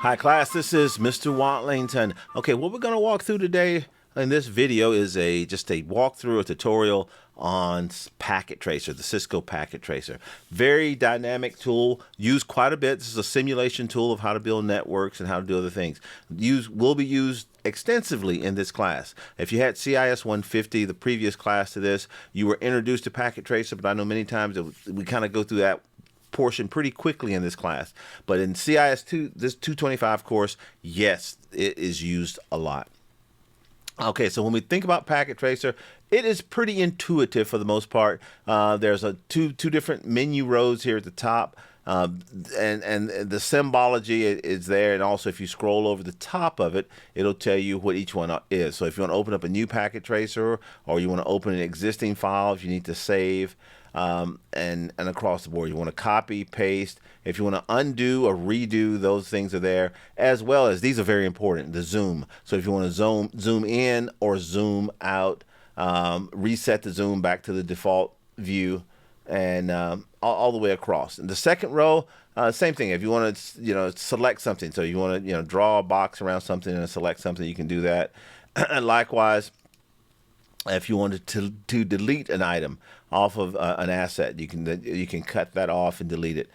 Hi class, this is Mr. Watlington. Okay, what we're going to walk through today in this video is just a walkthrough, a tutorial on Packet Tracer, the Cisco Packet Tracer. Very dynamic tool, used quite a bit. This is a simulation tool of how to build networks and how to do other things. Will be used extensively in this class. If you had CIS 150, the previous class to this, you were introduced to Packet Tracer, but I know many times we kind of go through that portion pretty quickly in this class. But in CIS 2, this 225 course, yes, it is used a lot. Okay, so when we think about Packet Tracer, it is pretty intuitive for the most part. There's two different menu rows here at the top, and the symbology is there. And also, if you scroll over the top of it, it'll tell you what each one is. So if you want to open up a new Packet Tracer, or you want to open an existing file, if you need to save, and across the board, you want to copy, paste. If you want to undo or redo, those things are there, as well as these are very important, the zoom. So if you want to zoom in or zoom out, reset the zoom back to the default view, and all the way across. And the second row, same thing. If you want to, select something, so you want to, draw a box around something and select something, you can do that. And likewise, if you wanted to delete an item off of an asset, you can cut that off and delete it.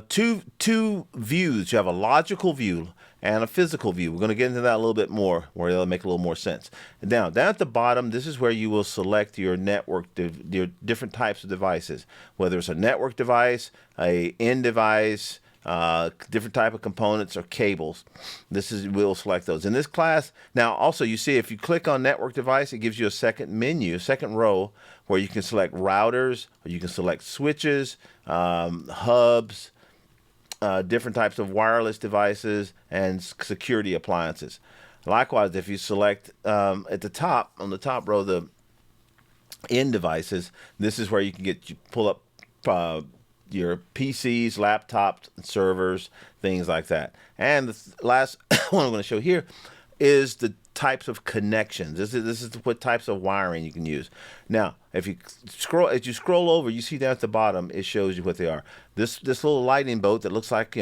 Two views. You have a logical view and a physical view. We're going to get into that a little bit more, where it'll make a little more sense. Down at the bottom, this is where you will select your network, your different types of devices, whether it's a network device, end device, different type of components or cables. We'll select those in this class. Now also, you see, if you click on network device, it gives you a second menu, second row, where you can select routers, or you can select switches, hubs, different types of wireless devices, and security appliances. Likewise, if you select at the top, on the top row, the end devices, this is where you can pull up your PCs, laptops, servers, things like that. And the last one I'm going to show here is the types of connections. This is what types of wiring you can use. Now, as you scroll over, you see down at the bottom, it shows you what they are. This little lightning bolt that looks like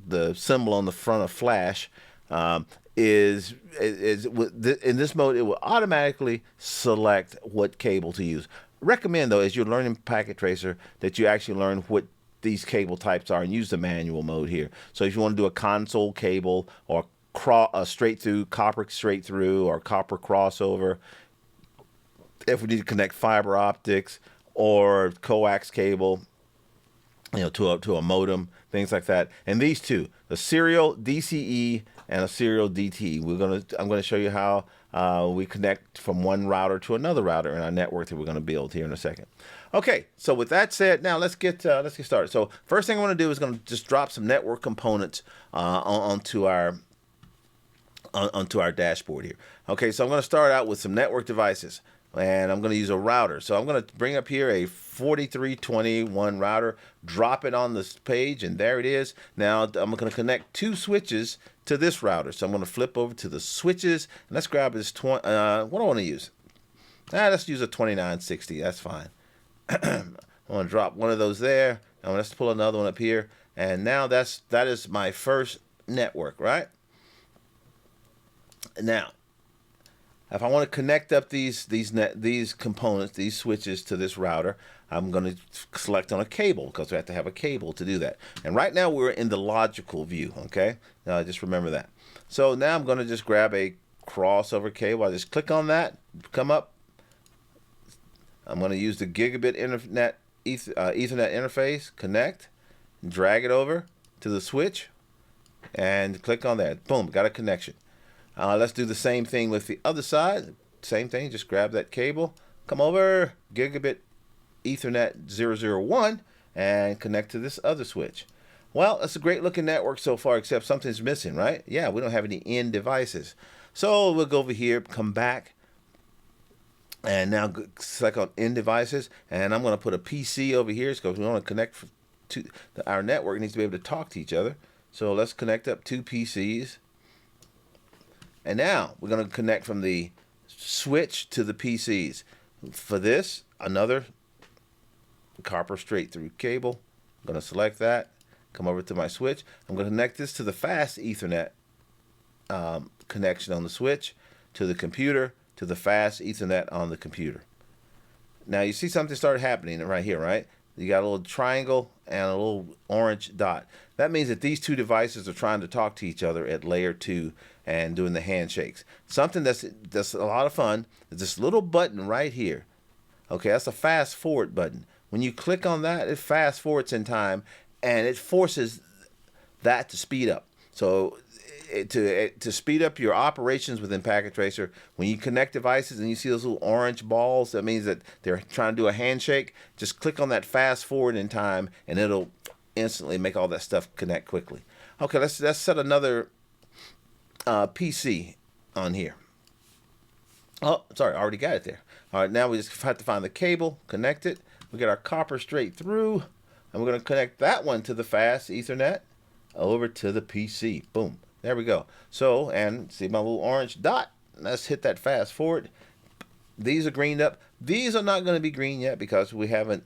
the symbol on the front of Flash is in this mode. It will automatically select what cable to use. Recommend, though, as you're learning Packet Tracer, that you actually learn what these cable types are and use the manual mode here. So if you want to do a console cable, or straight through, copper straight through, or copper crossover, if we need to connect fiber optics or coax cable, to a modem, things like that. And these two, the serial DCE and a serial DT, I'm going to show you how we connect from one router to another router in our network that we're going to build here in a second. Okay, so with that said, now let's get started. So first thing I want to do is going to just drop some network components onto our dashboard here. Okay, so I'm going to start out with some network devices, and I'm going to use a router. So I'm going to bring up here a 4321 router, drop it on this page, and there it is. Now I'm going to connect two switches to this router. So I'm going to flip over to the switches, and let's grab this what do I want to use? Let's use a 2960. That's fine. I'm going to drop one of those there, and let's pull another one up here. And now that is my first network, right? Now, if I want to connect up these components, these switches to this router, I'm going to select on a cable, because we have to have a cable to do that. And right now we're in the logical view, okay? Now just remember that. So now I'm going to just grab a crossover cable. I just click on that, come up. I'm going to use the gigabit Ethernet interface, connect, drag it over to the switch, and click on that. Boom, got a connection. Let's do the same thing with the other side. Same thing, just grab that cable, come over, gigabit Ethernet 001, and connect to this other switch. Well, it's a great looking network so far, except something's missing, right? Yeah, we don't have any end devices. So we'll go over here, come back, and now select on end devices, and I'm going to put a PC over here because we want to connect to our network. It needs to be able to talk to each other. So let's connect up two PCs. And now we're going to connect from the switch to the PCs. For this, another copper straight through cable. I'm going to select that, come over to my switch. I'm going to connect this to the fast Ethernet connection on the switch, to the computer, to the fast Ethernet on the computer. Now you see something started happening right here, right? You got a little triangle and a little orange dot. That means that these two devices are trying to talk to each other at layer 2 and doing the handshakes. Something that's a lot of fun is this little button right here. Okay, that's a fast forward button. When you click on that, it fast forwards in time and it forces that to speed up. So to speed up your operations within Packet Tracer, when you connect devices and you see those little orange balls, that means that they're trying to do a handshake. Just click on that fast forward in time and it'll instantly make all that stuff connect quickly. Okay, let's set another PC on here. Oh, sorry, I already got it there. All right, now we just have to find the cable, connect it. We get our copper straight through, and we're going to connect that one to the fast Ethernet over to the PC. Boom. There we go. So, and see my little orange dot? Let's hit that fast forward. These are greened up. These are not going to be green yet because we haven't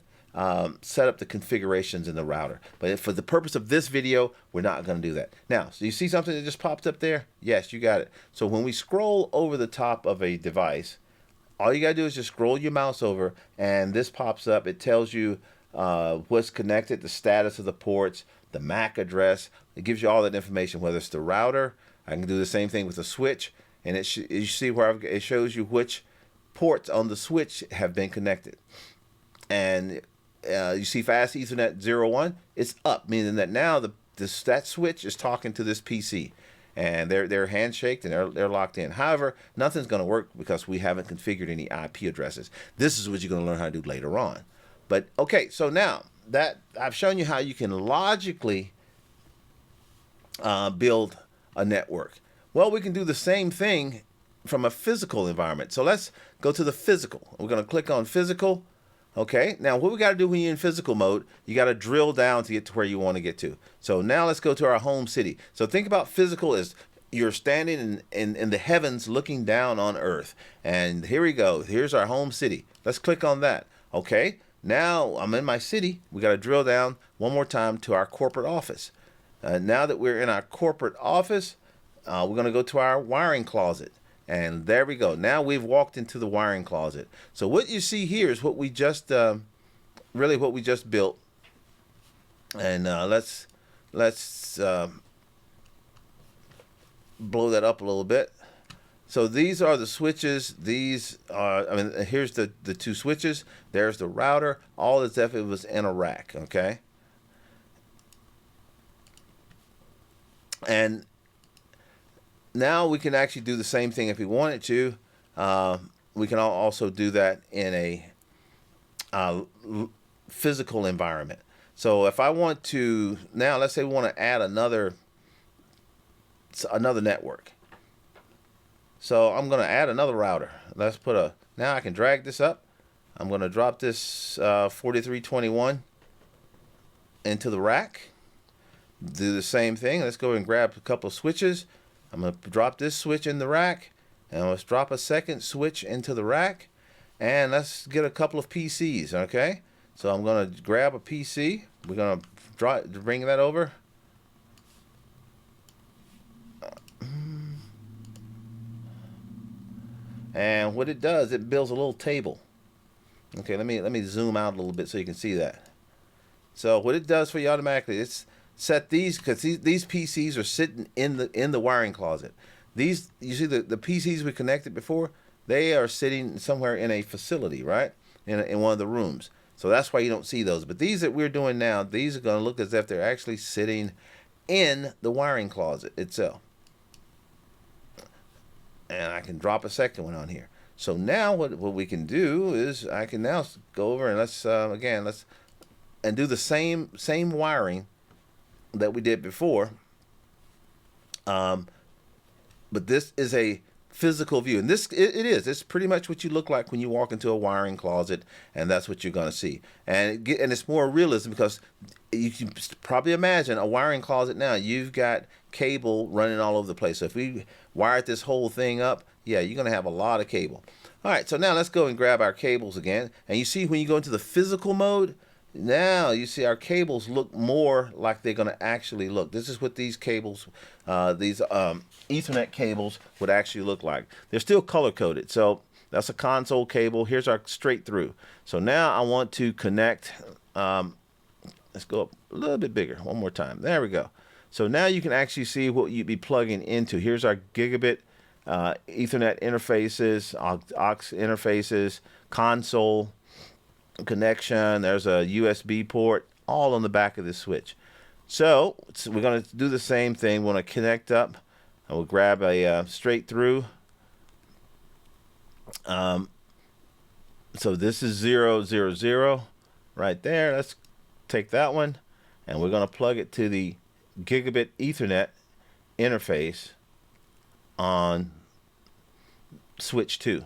set up the configurations in the router. But for the purpose of this video, we're not going to do that. Now, so you see something that just popped up there? Yes, you got it. So when we scroll over the top of a device, all you got to do is just scroll your mouse over and this pops up. It tells you what's connected, the status of the ports, the MAC address. It gives you all that information, whether it's the router. I can do the same thing with the switch. And you see where it shows you which ports on the switch have been connected. And you see fast Ethernet 01, it's up, meaning that now that switch is talking to this PC. And they're handshaked and they're locked in. However, nothing's going to work because we haven't configured any IP addresses. This is what you're going to learn how to do later on. But okay, so now that I've shown you how you can logically build a network. Well, we can do the same thing from a physical environment. So let's go to the physical. We're going to click on physical. Okay, now what we got to do when you're in physical mode, you got to drill down to get to where you want to get to. So now let's go to our home city. So think about physical as you're standing in the heavens looking down on earth. And here we go. Here's our home city. Let's click on that. Okay, now I'm in my city. We got to drill down one more time to our corporate office. Now that we're in our corporate office, we're going to go to our wiring closet. And there we go. Now we've walked into the wiring closet. So what you see here is what we just, really what we just built. And let's blow that up a little bit. So these are the switches. These are, I mean, here's the two switches. There's the router. All this stuff, it was in a rack, okay? And now we can actually do the same thing if we wanted to. We can also do that in a physical environment. So if I want to, now let's say we want to add another network. So I'm going to add another router. Let's put now I can drag this up. I'm going to drop this 4321 into the rack. Do the same thing. Let's go and grab a couple of switches. I'm going to drop this switch in the rack, and let's drop a second switch into the rack, and let's get a couple of PCs, okay? So I'm going to grab a PC. We're going to bring that over. And what it does, it builds a little table. Okay, let me zoom out a little bit so you can see that. So what it does for you automatically, it's set these, because these PCs are sitting in the wiring closet. These, you see the PCs we connected before, they are sitting somewhere in a facility, right? In one of the rooms. So that's why you don't see those. But these that we're doing now, these are going to look as if they're actually sitting in the wiring closet itself. And I can drop a second one on here. So now what we can do is I can now go over and let's do the same wiring that we did before, but this is a physical view, and it's pretty much what you look like when you walk into a wiring closet, and that's what you're going to see. And it's more realism because you can probably imagine a wiring closet now. You've got cable running all over the place. So if we wired this whole thing up, yeah, you're going to have a lot of cable. All right, so now let's go and grab our cables again. And you see when you go into the physical mode, Now you see our cables look more like they're going to actually look. This is what these cables, these Ethernet cables would actually look like. They're still color coded. So that's a console cable. Here's our straight through. So now I want to connect. Let's go up a little bit bigger. One more time. There we go. So now you can actually see what you'd be plugging into. Here's our gigabit Ethernet interfaces, aux interfaces, console connection. There's a USB port, all on the back of this switch. So we're going to do the same thing. We want to connect up, and we'll grab a straight through. So this is 0, 0, 0 right there. Let's take that one, and we're going to plug it to the gigabit Ethernet interface on switch 2.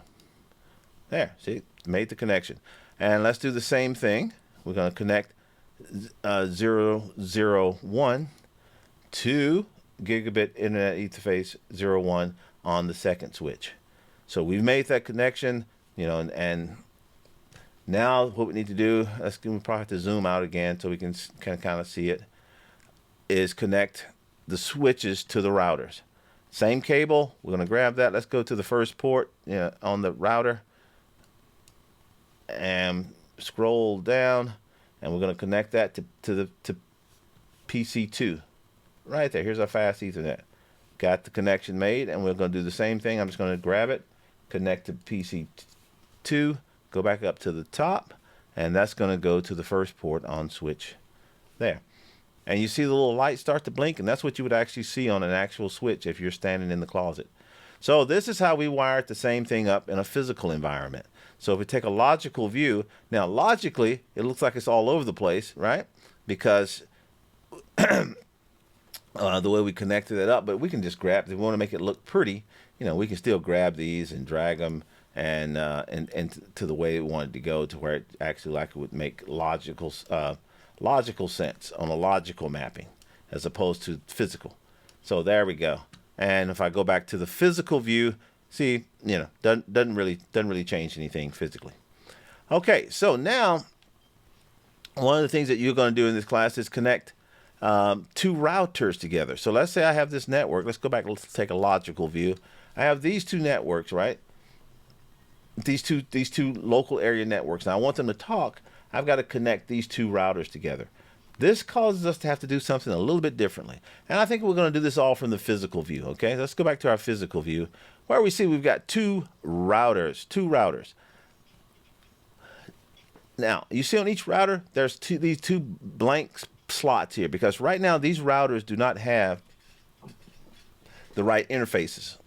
There, see, made the connection. And let's do the same thing. We're going to connect 0, 0, 1 to gigabit internet interface 0, 1 on the second switch. So we've made that connection, you know, and now what we need to do, we probably have to zoom out again so we can kind of see it, is connect the switches to the routers. Same cable, we're going to grab that. Let's go to the first port, you know, on the router and scroll down, and we're going to connect that to PC2 right there. Here's our fast Ethernet. Got the connection made, and we're going to do the same thing. I'm just going to grab it, connect to PC2, go back up to the top, and that's going to go to the first port on switch there. And you see the little light start to blink, and that's what you would actually see on an actual switch if you're standing in the closet. So this is how we wired the same thing up in a physical environment. So if we take a logical view, now logically, it looks like it's all over the place, right? Because the way we connected it up, but we can just grab, if we want to make it look pretty, you know, we can still grab these and drag them and to the way we want it to go, to where it actually like it would make logical sense on a logical mapping as opposed to physical. So there we go. And if I go back to the physical view, see, you know, doesn't really change anything physically. Okay, so now one of the things that you're going to do in this class is connect two routers together. So let's say I have this network. Let's go back. Let's take a logical view. I have these two networks, right? These two local area networks. Now I want them to talk. I've got to connect these two routers together. This causes us to have to do something a little bit differently. And I think we're going to do this all from the physical view, okay? Let's go back to our physical view, where we see we've got two routers. Now, you see on each router, there's these two blank slots here, because right now these routers do not have the right interfaces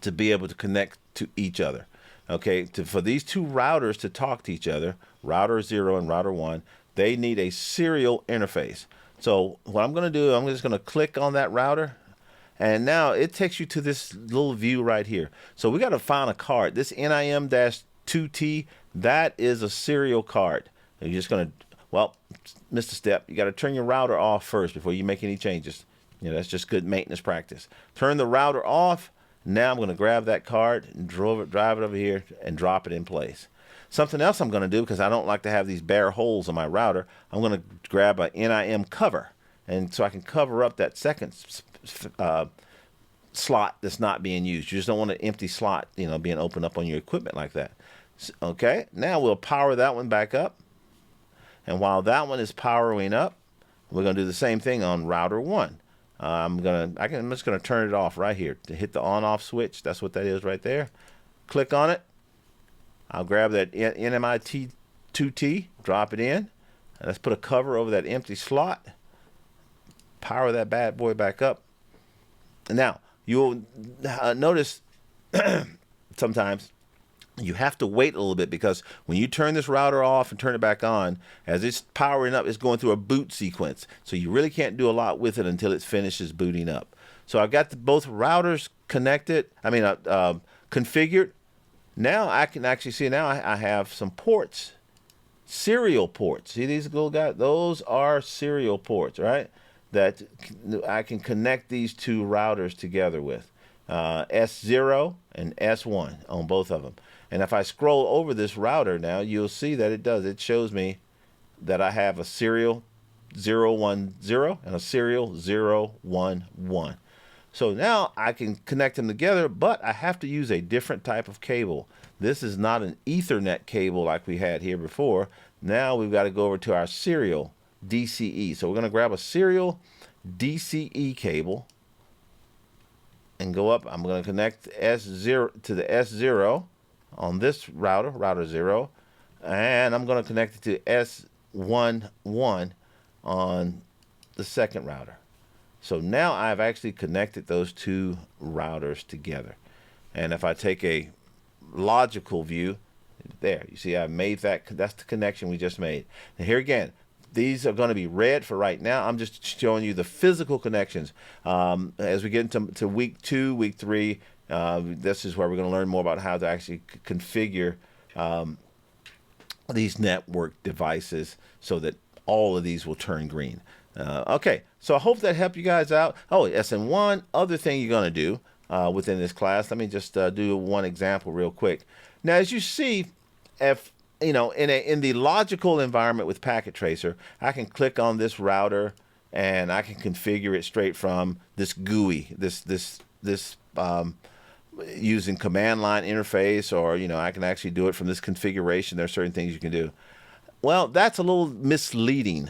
to be able to connect to each other. Okay, for these two routers to talk to each other, router 0 and router 1, they need a serial interface. So what I'm going to do, I'm just going to click on that router, and now it takes you to this little view right here. So we got to find a card. This NIM-2T, that is a serial card. And you're just going to, well, missed a step. You got to turn your router off first before you make any changes. You know, that's just good maintenance practice. Turn the router off. Now I'm going to grab that card and drive it over here and drop it in place. Something else I'm going to do, because I don't like to have these bare holes on my router, I'm going to grab a NIM cover, and so I can cover up that second slot that's not being used. You just don't want an empty slot, you know, being opened up on your equipment like that. Okay, now we'll power that one back up, and while that one is powering up, we're going to do the same thing on router 1. I'm just gonna turn it off right here to hit the on-off switch. That's what that is right there. Click on it. I'll grab that NIM-2T, drop it in, and let's put a cover over that empty slot. Power that bad boy back up. And now you'll notice sometimes you have to wait a little bit, because when you turn this router off and turn it back on, as it's powering up, it's going through a boot sequence. So you really can't do a lot with it until it finishes booting up. So I've got both routers connected, configured. Now I can actually see, now I have some ports, serial ports. See these little guys? Those are serial ports, right? That I can connect these two routers together with. S0 and S1 on both of them. And if I scroll over this router now, you'll see that it does. It shows me that I have a serial 010 and a serial 011. So now I can connect them together, but I have to use a different type of cable. This is not an Ethernet cable like we had here before. Now we've got to go over to our serial DCE. So we're going to grab a serial DCE cable and go up. I'm going to connect S0 to the S0 on this router, router 0, and I'm going to connect it to S11 on the second router. So now I've actually connected those two routers together. And if I take a logical view, there, you see I've made that, that's the connection we just made. And here again, these are going to be red for right now. I'm just showing you the physical connections. As we get into week 2, week 3, this is where we're going to learn more about how to actually configure these network devices so that all of these will turn green. Okay, so I hope that helped you guys out. Oh, yes, and one other thing you're going to do within this class, let me just do one example real quick. Now, as you see, if in the logical environment with Packet Tracer, I can click on this router and I can configure it straight from this GUI, this using command line interface, or I can actually do it from this configuration. There are certain things you can do. Well, that's a little misleading,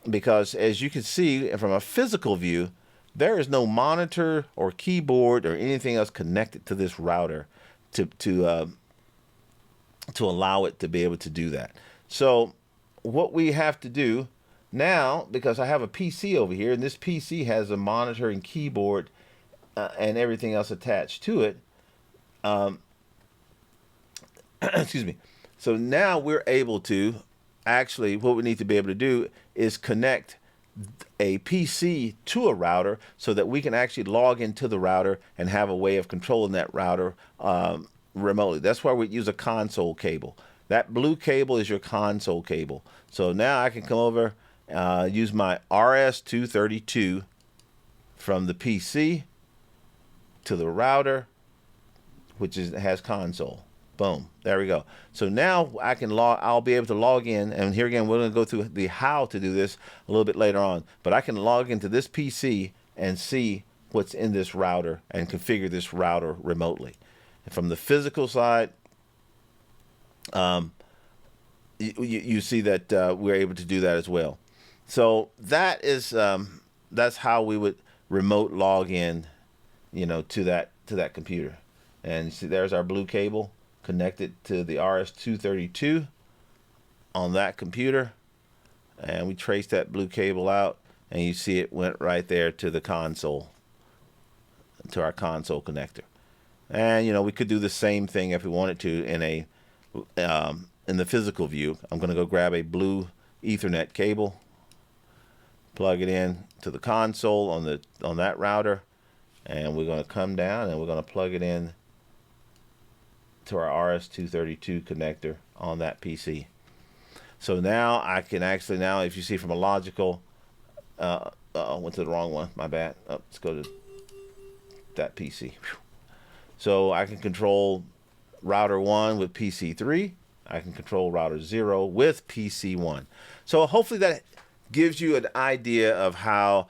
because as you can see from a physical view, there is no monitor or keyboard or anything else connected to this router to allow it to be able to do that. So what we have to do now, because I have a PC over here, and this PC has a monitor and keyboard and everything else attached to it. Excuse me. So now we're able to actually, what we need to be able to do is connect a PC to a router so that we can actually log into the router and have a way of controlling that router remotely. That's why we use a console cable. That blue cable is your console cable. So now I can come over, use my RS-232 from the PC to the router, which has console. Boom, there we go. So now I'll be able to log in, and here again, we're going to go through the how to do this a little bit later on, but I can log into this PC and see what's in this router and configure this router remotely. And from the physical side, you see that we're able to do that as well. So that is that's how we would remote log in, to that computer. And you see, there's our blue cable connected to the RS-232 on that computer, and we trace that blue cable out, and you see it went right there to the console, to our console connector. And we could do the same thing if we wanted to in the physical view. I'm going to go grab a blue Ethernet cable, plug it in to the console on that router, and we're going to come down and we're going to plug it in to our RS-232 connector on that PC. So now I can actually, if you see from a logical, went to the wrong one, my bad. Let's go to that PC. So I can control router 1 with PC 3. I can control router 0 with PC 1. So hopefully that gives you an idea of how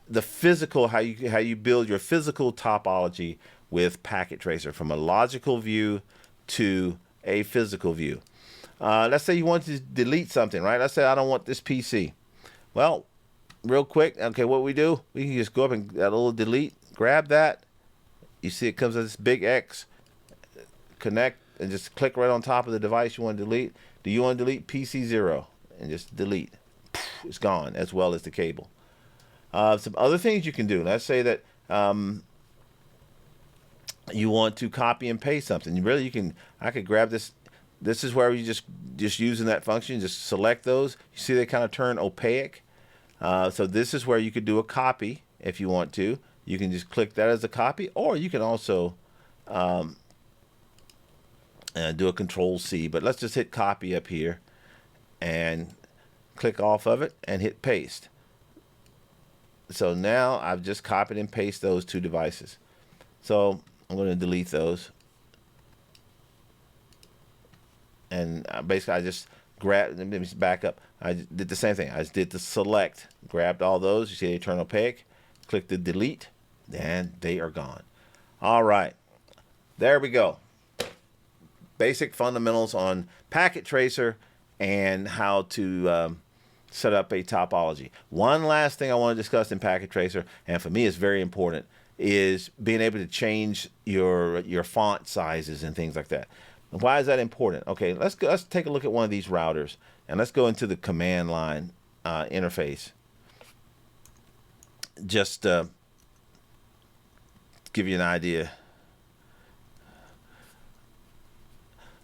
the physical, how you build your physical topology with Packet Tracer, from a logical view to a physical view. Let's say you want to delete something, right? Let's say I don't want this PC. Well, real quick, okay, what we do, we can just go up and that little delete, grab that. You see it comes as this big X, connect, and just click right on top of the device you want to delete. Do you want to delete PC 0? And just delete. It's gone, as well as the cable. Some other things you can do. Let's say that you want to copy and paste something. I could grab this. This is where you just using that function, just select those. You see they kind of turn opaque. So this is where you could do a copy if you want to. You can just click that as a copy, or you can also do a Control-C. But let's just hit copy up here and click off of it and hit paste. So now I've just copied and pasted those two devices. So I'm going to delete those. And basically I just Grab. Let me just back up. I did the same thing. I just did the select, grabbed all those. You see the eternal opaque, click the delete, and they are gone. All right, there we go. Basic fundamentals on Packet Tracer and how to set up a topology. One last thing I want to discuss in Packet Tracer, and for me it's very important, is being able to change your font sizes and things like that. Why is that important? Okay, let's take a look at one of these routers, and let's go into the command line interface. Just give you an idea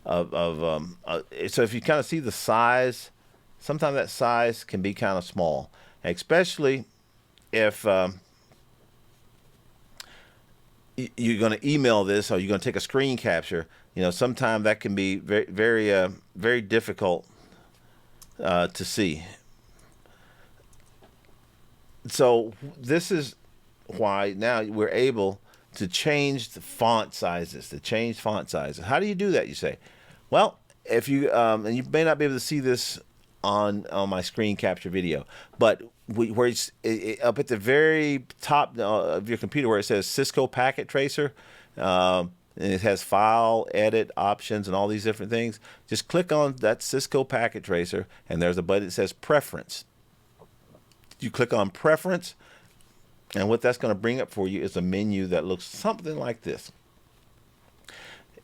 so if you kind of see the size, sometimes that size can be kind of small, especially if you're going to email this or you're going to take a screen capture. You know, sometimes that can be very difficult to see. So this is why now we're able to change the font sizes, How do you do that, you say? Well, if you, and you may not be able to see this on my screen capture video, but where it's up at the very top of your computer where it says Cisco Packet Tracer, and it has file, edit, options, and all these different things. Just click on that Cisco Packet Tracer, and there's a button that says Preference. You click on Preference, and what that's going to bring up for you is a menu that looks something like this.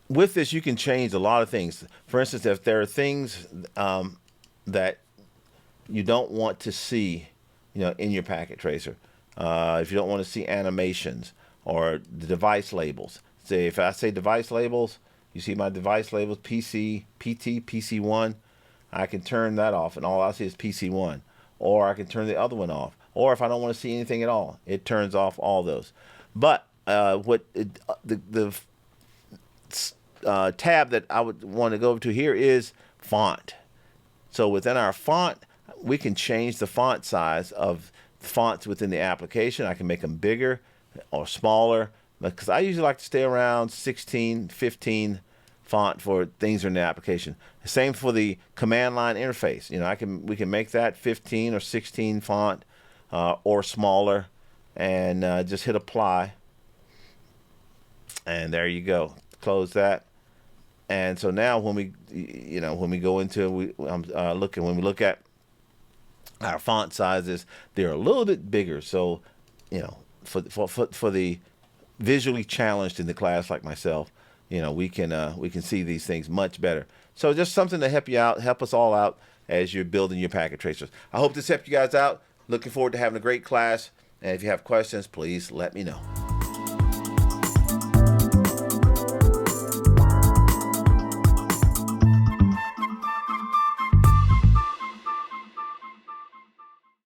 With this, you can change a lot of things. For instance, if there are things that you don't want to see, you know, in your Packet Tracer, if you don't want to see animations or the device labels. Say if I say device labels, you see my device labels, PC, PT, PC1. I can turn that off, and all I see is PC1. Or I can turn the other one off. Or if I don't want to see anything at all, it turns off all those. But the tab that I would want to go over to here is font. So within our font, we can change the font size of the fonts within the application. I can make them bigger or smaller, because I usually like to stay around 16, 15 font for things in the application. Same for the command line interface. You know, we can make that 15 or 16 font or smaller, and just hit apply, and there you go. Close that. And so now when we go into when we look at our font sizes, they're a little bit bigger. So, you know, for the visually challenged in the class like myself, you know, we can see these things much better. So just something to help you out, help us all out as you're building your Packet Tracers. I hope this helped you guys out. Looking forward to having a great class. And if you have questions, please let me know.